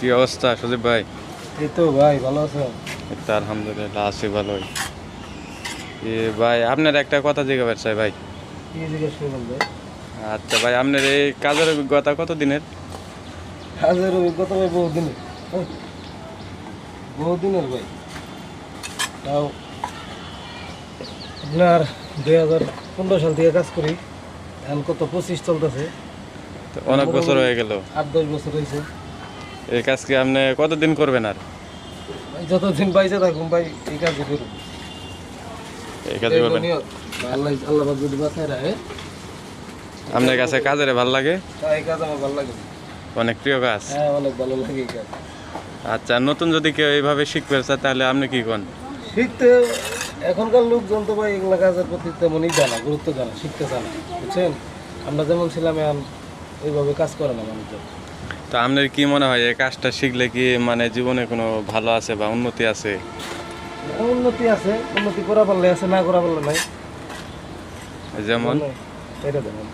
কি অবস্থা সুদীপ ভাই? এই তো ভাই ভালো আছো? এই তো আলহামদুলিল্লাহ আছি ভালোই। ভাই আপনার একটা কথা জিজ্ঞাসা চাই ভাই। কি জিজ্ঞেস করবেন ভাই? আচ্ছা ভাই, আপনার এই কাজের অভিজ্ঞতা কত দিনের? কাজের অভিজ্ঞতা ভাই বহুদিনের। বহুদিনের ভাই। তাও আপনার 2015 সাল থেকে কাজ করি, এখন কত 25 চলতেছে। তো অনেক বছর হয়ে গেল। 8-10 বছর হয়েছে। এই কাজ কি আপনি কতদিন করবেন আর? ভাই যতদিন বাইসে থাকুন ভাই এই কাজই করুন। এই কাজ করবেন? আল্লাহ আল্লাহ পাক যদি বাঁচায় রাখে, আপনার কাছে কাজের ভালো লাগে? এই কাজ আমার ভালো লাগে। অনেক প্রিয় কাজ? হ্যাঁ অনেক ভালো লাগে এই কাজ। আচ্ছা, নতুন যদি কেউ এইভাবে শিখতে চায় তাহলে আপনি কি করেন? শিখতে এখনকার লোকজন তো ভাই এগুলা কাজের প্রতি তেমনই জানা, গুরুত্ব জানা, শিখতে জানা, বুঝছেন? আমরা যেমন ছিলাম এখন ওইভাবে কাজ করে না মানুষজন। তো আপনার কি মনে হয় এই কাজটা শিখলে কি মানে জীবনে কোনো ভালো আছে বা উন্নতি আছে? উন্নতি আছে, উন্নতি করা পারলে আছে, না করা পারলে নাই। যেমন? এটা দেখেন